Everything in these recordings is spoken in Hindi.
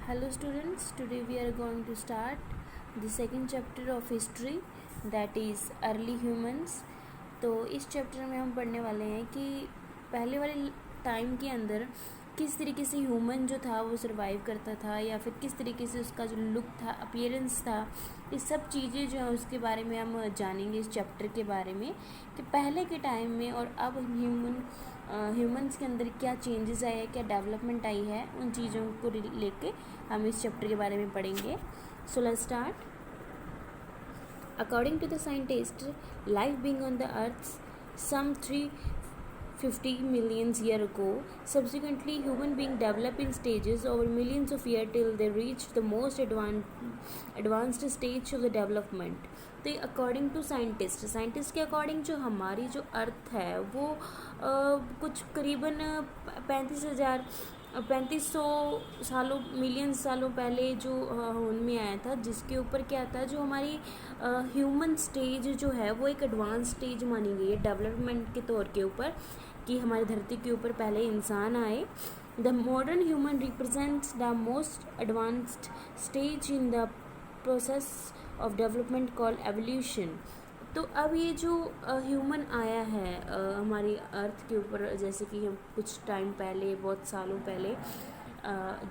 Hello students, today we are going to start the second chapter of history, that is early humans. तो इस चैप्टर में हम पढ़ने वाले हैं कि पहले वाले टाइम के अंदर किस तरीके से ह्यूमन जो था वो सरवाइव करता था, या फिर किस तरीके से उसका जो लुक था, अपीयरेंस था, ये सब चीज़ें जो हैं उसके बारे में हम जानेंगे इस चैप्टर के बारे में कि पहले के टाइम में और अब ह्यूमंस के अंदर क्या चेंजेस आए हैं, क्या डेवलपमेंट आई है, उन चीज़ों को लेके हम इस चैप्टर के बारे में पढ़ेंगे. So let's start. According to the scientists, life being on the Earth some 350 million years ago. Subsequently, human being developed in stages over millions of years till they reached the most advanced stage of the development. तो अकॉर्डिंग टू साइंटिस्ट के अकॉर्डिंग जो हमारी जो अर्थ है वो कुछ करीबन 3500 सालों मिलियन सालों पहले जो उनमें आया था, जिसके ऊपर क्या था, जो हमारी ह्यूमन स्टेज जो है वो एक एडवांस स्टेज मानी गई है डेवलपमेंट के तौर के ऊपर, कि हमारी धरती के ऊपर पहले इंसान आए. The modern human represents the most advanced stage in the process of development called evolution. तो अब ये जो ह्यूमन आया है हमारी अर्थ के ऊपर, जैसे कि हम कुछ टाइम पहले, बहुत सालों पहले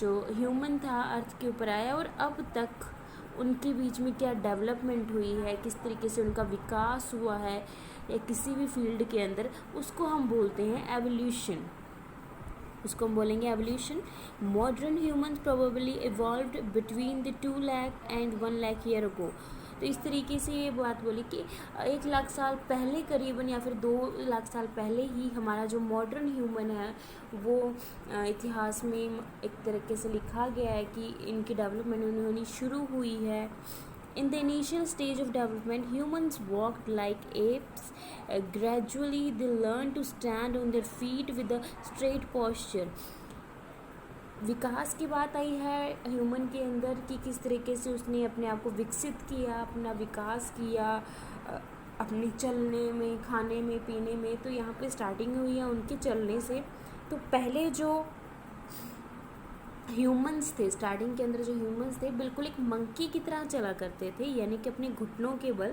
जो ह्यूमन था अर्थ के ऊपर आया, और अब तक उनके बीच में क्या डेवलपमेंट हुई है, किस तरीके से उनका विकास हुआ है या किसी भी फील्ड के अंदर, उसको हम बोलते हैं एवोल्यूशन. उसको हम बोलेंगे evolution. Modern humans probably evolved between the 2 lakh and 1 lakh year ago. तो इस तरीके से ये बात बोली कि 1 लाख साल पहले करीबन, या फिर 2 लाख साल पहले ही हमारा जो मॉडर्न ह्यूमन है वो इतिहास में एक तरीके से लिखा गया है कि इनकी डेवलपमेंट होनी शुरू हुई है. In the initial stage of development, humans walked like apes. Gradually, they learned to stand on their feet with a straight posture. विकास की बात आई है ह्यूमन के अंदर कि किस तरीके से उसने अपने आप को विकसित किया, अपना विकास किया अपने चलने में, खाने में, पीने में. तो यहाँ पे स्टार्टिंग हुई है उनके चलने से. तो पहले जो ह्यूमंस थे, स्टार्टिंग के अंदर जो ह्यूमंस थे बिल्कुल एक मंकी की तरह चला करते थे, यानी कि अपने घुटनों के बल,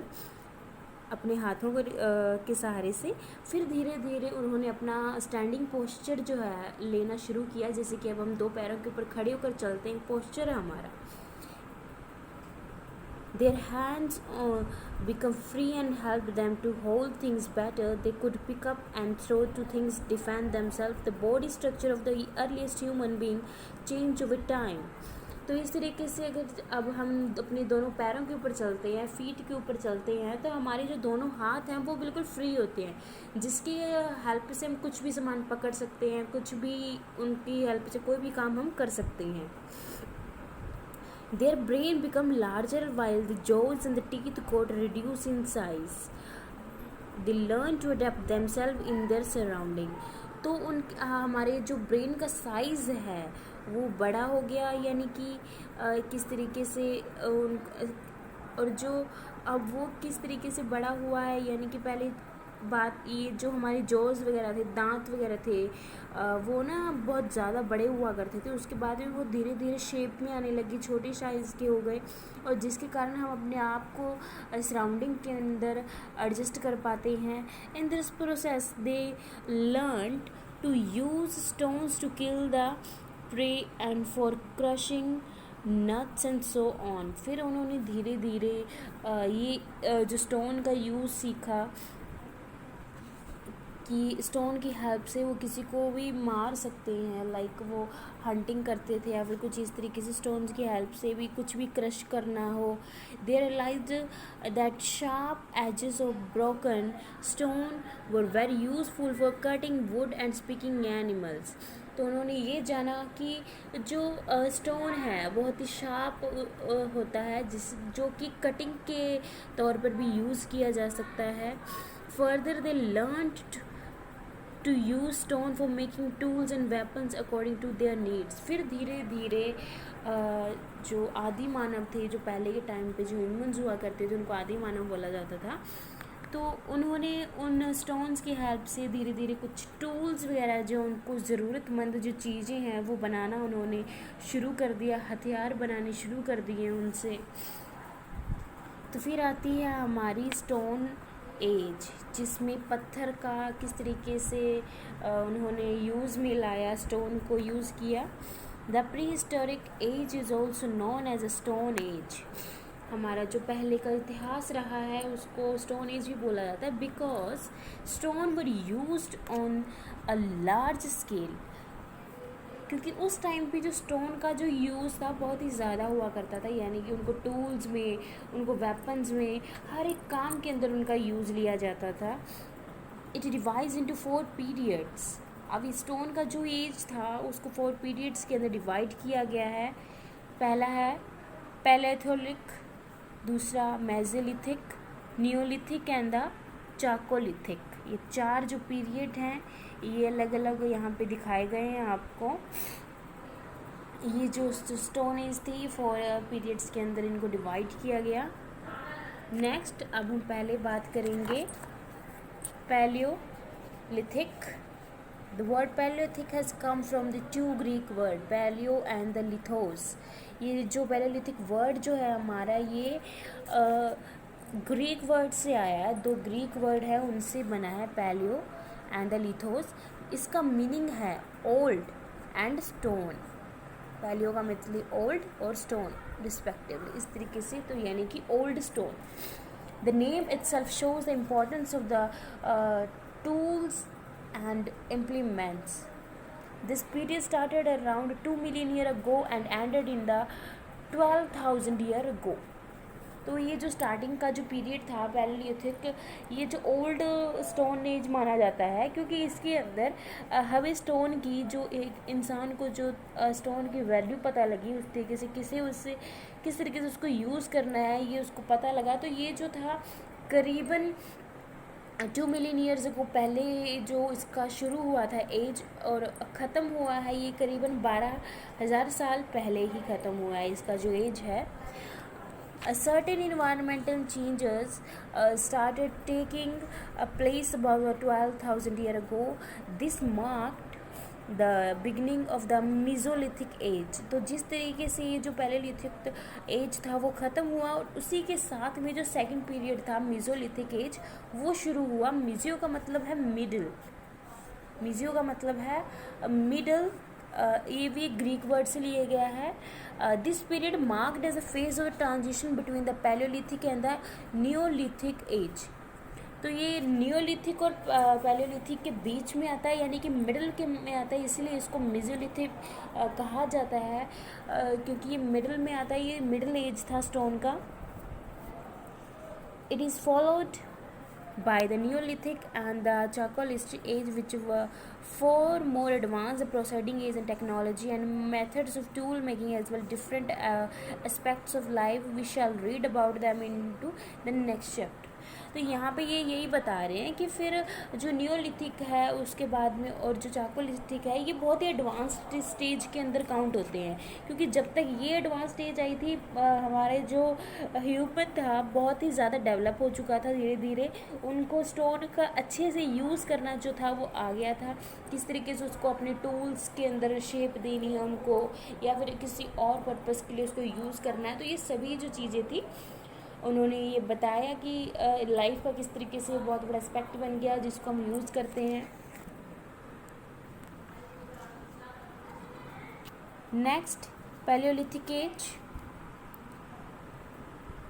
अपने हाथों के सहारे से. फिर धीरे धीरे उन्होंने अपना स्टैंडिंग पोस्चर जो है लेना शुरू किया, जैसे कि अब हम 2 पैरों के ऊपर खड़े होकर चलते हैं, पोस्चर है हमारा. Their hands become free and helped them to hold things better. They could pick up and throw to things, defend themselves. The body structure of the earliest human being changed over time. तो इस तरीके से अगर अब हम अपने दोनों पैरों के ऊपर चलते हैं, फीट के ऊपर चलते हैं, तो हमारे जो दोनों हाथ हैं वो बिल्कुल फ्री होते हैं, जिसकी हेल्प से हम कुछ भी सामान पकड़ सकते हैं, कुछ भी उनकी हेल्प से कोई भी काम हम कर सकते हैं. Their brain become larger while the jaws and the teeth got reduced in size. They learn to adapt themselves in their surrounding. तो उन हमारे जो ब्रेन का साइज़ है वो बड़ा हो गया, यानी कि किस तरीके से और जो अब वो किस तरीके से बड़ा हुआ है, यानी कि पहले बात ये जो हमारे जॉज वगैरह थे, दांत वगैरह थे, वो ना बहुत ज़्यादा बड़े हुआ करते थे. उसके बाद में वो धीरे धीरे शेप में आने लगी, छोटे साइज़ के हो गए, और जिसके कारण हम अपने आप को सराउंडिंग के अंदर एडजस्ट कर पाते हैं. In this process they learn to use stones to kill the prey and for crushing nuts and so on. फिर उन्होंने धीरे धीरे ये जो स्टोन का यूज़ सीखा कि स्टोन की हेल्प से वो किसी को भी मार सकते हैं, लाइक वो हंटिंग करते थे या फिर कुछ इस तरीके से स्टोन्स की हेल्प से भी कुछ भी क्रश करना हो. They realised that sharp edges of broken stone were very useful for cutting wood and speaking animals. तो उन्होंने ये जाना कि जो स्टोन है बहुत ही शार्प होता है, जो कि कटिंग के तौर पर भी यूज़ किया जा सकता है. Further they learned to use stone for making tools and weapons according to their needs. फिर धीरे धीरे जो आदि मानव थे, जो पहले के टाइम पे जो ह्यूमंस हुआ करते थे, उनको आदि मानव बोला जाता था. तो उन्होंने उन स्टोन्स की हेल्प से धीरे धीरे कुछ टूल्स वगैरह जो उनको ज़रूरतमंद जो चीज़ें हैं वो बनाना उन्होंने शुरू कर दिया, हथियार बनाने शुरू कर दिए उनसे। तो फिर आती है हमारी स्टोन एज, जिसमें पत्थर का किस तरीके से उन्होंने यूज़ में लाया, स्टोन को यूज़ किया। The prehistoric age is also known as a stone age. हमारा जो पहले का इतिहास रहा है उसको स्टोन एज भी बोला जाता है, because stone were used on a large scale. क्योंकि उस टाइम पे जो स्टोन का जो यूज़ था बहुत ही ज़्यादा हुआ करता था, यानी कि उनको टूल्स में, उनको वेपन्स में, हर एक काम के अंदर उनका यूज़ लिया जाता था। It divides into 4 periods. अब स्टोन का जो एज था उसको 4 पीरियड्स के अंदर डिवाइड किया गया है। पहला है पैलेथोलिक, दूसरा मेसोलिथिक, नियोलिथिक एंड द चाकोलिथिक। ये 4 जो पीरियड हैं ये अलग अलग यहाँ पे दिखाए गए हैं आपको। ये जो स्टोन एज थी 4 पीरियड्स के अंदर इनको डिवाइड किया गया। नेक्स्ट अब हम पहले बात करेंगे Palaeolithic. The word Paleolithic has come from the 2 Greek word paleo and the lithos। ये जो पैलियोलिथिक वर्ड जो है हमारा ये ग्रीक वर्ड से आया है। 2 ग्रीक वर्ड है उनसे बना है, पैलियो एंड द लिथोस। इसका मीनिंग है ओल्ड एंड स्टोन। पैलियो का मतलब ओल्ड और स्टोन रिस्पेक्टिवली, इस तरीके से, तो यानी कि old stone. The name itself shows the importance of the tools and implements। This period started around 2 million years ago and ended in the 12,000 years ago। तो ये जो स्टार्टिंग का जो पीरियड था पैलियोलिथिक, ये जो ओल्ड स्टोन एज माना जाता है, क्योंकि इसके अंदर हमें स्टोन की जो एक इंसान को जो स्टोन की वैल्यू पता लगी, उस तरीके से किस तरीके से उसको यूज़ करना है ये उसको पता लगा। तो ये जो था करीबन 2 मिलियन ईयर्स को पहले जो इसका शुरू हुआ था एज, और ख़त्म हुआ है ये करीबन 12,000 साल पहले ही ख़त्म हुआ है इसका जो एज है। A certain environmental changes started taking a place about 12,000 years ago। This marked the beginning of the Mesolithic age। तो जिस तरीके से ये जो पैलियोलिथिक एज था वो ख़त्म हुआ, और उसी के साथ में जो सेकंड पीरियड था मेसोलिथिक एज वो शुरू हुआ। मेसियो का मतलब है मिडिल, मेसियो का मतलब है मिडल, ये भी ग्रीक वर्ड से लिया गया है। This period marked as a phase of transition between the palaeolithic and the neolithic age. तो ये नियोलिथिक और पैलियोलिथिक के बीच में आता है, यानी कि मिडिल के में आता है, इसलिए इसको मेसोलिथिक कहा जाता है, क्योंकि ये मिडिल में आता है, ये मिडिल एज था स्टोन का। It is followed by the Neolithic and the Chalcolithic age, which were 4 more advanced proceeding age and technology and methods of tool making, as well different aspects of life। We shall read about them into the next chapter। तो यहाँ पे ये यही बता रहे हैं कि फिर जो नियोलिथिक है उसके बाद में और जो चाकोलिथिक है ये बहुत ही एडवांस्ड स्टेज के अंदर काउंट होते हैं, क्योंकि जब तक ये एडवांस स्टेज आई थी हमारे जो ह्यूमन था बहुत ही ज़्यादा डेवलप हो चुका था, धीरे धीरे उनको स्टोन का अच्छे से यूज़ करना जो था वो आ गया था, किस तरीके से उसको अपने टूल्स के अंदर शेप देनी है उनको, या फिर किसी और पर्पज़ के लिए उसको यूज़ करना है। तो ये सभी जो चीज़ें थी उन्होंने ये बताया कि लाइफ का किस तरीके से बहुत बड़ा एस्पेक्ट बन गया जिसको हम यूज़ करते हैं। Next palaeolithic age.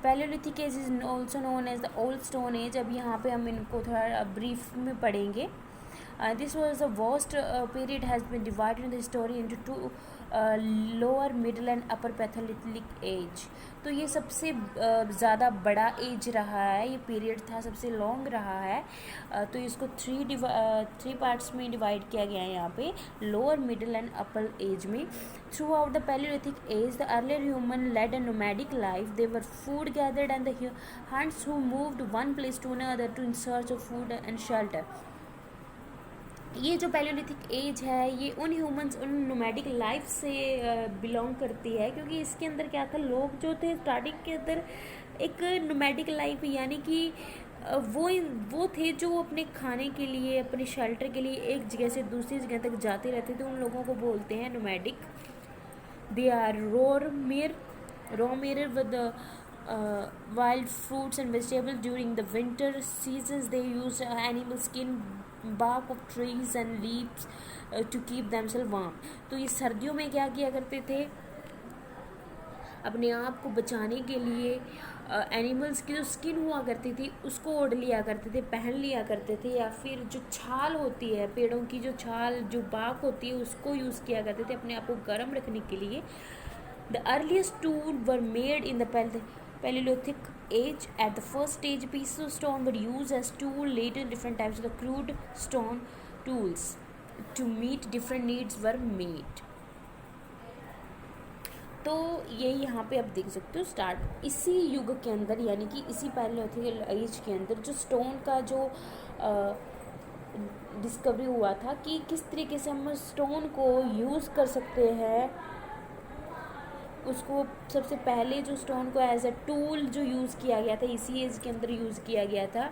Palaeolithic age is also known as the old stone age. अब यहाँ पे हम इनको थोड़ा ब्रीफ में पढ़ेंगे। This was the worst period has been divided in the story into 2 lower middle and upper palaeolithic age. तो ये सबसे ज़्यादा बड़ा एज रहा है, ये पीरियड था सबसे लॉन्ग रहा है। तो इसको 3 पार्ट्स में डिवाइड किया गया है यहाँ पे, lower middle and upper age में। Throughout the palaeolithic age the earlier human led a nomadic life. They were food gathered and the hunts who moved one place to another to in search of food and shelter. ये जो पैलियोलिथिक एज है ये उन ह्यूमंस, उन नोमैडिक लाइफ से बिलोंग करती है, क्योंकि इसके अंदर क्या था, लोग जो थे स्टार्टिंग के अंदर एक नोमैडिक लाइफ, यानी कि वो थे जो अपने खाने के लिए, अपने शेल्टर के लिए एक जगह से दूसरी जगह तक जाते रहते थे, उन लोगों को बोलते हैं nomadic. They are raw meat with the wild fruits and vegetables during the winter seasons. They use animal skin, bark of trees and leaves to keep themselves warm. तो ये सर्दियों में क्या किया करते थे, अपने आप को बचाने के लिए एनिमल्स की जो स्किन हुआ करती थी उसको ओढ़ लिया करते थे, पहन लिया करते थे, या फिर जो छाल होती है पेड़ों की, जो छाल जो बाक होती है उसको यूज़ किया करते थे अपने आप को गर्म रखने के लिए. The earliest tool were made in the Paleolithic age. At the first stage, pieces of stone were used as tool. Later, different types of the crude stone tools to meet different needs were made. तो ये यहाँ पे आप देख सकते हो स्टार्ट इसी युग के अंदर, यानी कि इसी पैलियोलिथिक एज के अंदर जो स्टोन का जो डिस्कवरी हुआ था कि किस तरीके से हम स्टोन को यूज़ कर सकते हैं. उसको सबसे पहले जो स्टोन को एज अ टूल जो यूज़ किया गया था इसी एज के अंदर यूज़ किया गया था.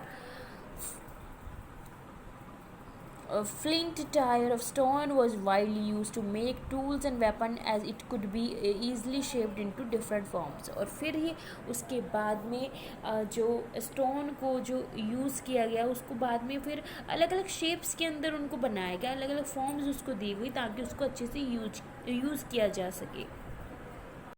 A flint tire of stone was widely used to make tools and weapons as it could be easily shaped into different forms. और फिर ही उसके बाद में जो स्टोन को जो यूज़ किया गया उसको बाद में फिर अलग अलग शेप्स के अंदर उनको बनाया गया, अलग अलग फॉर्म्स उसको दी गई ताकि उसको अच्छे से यूज़ किया जा सके.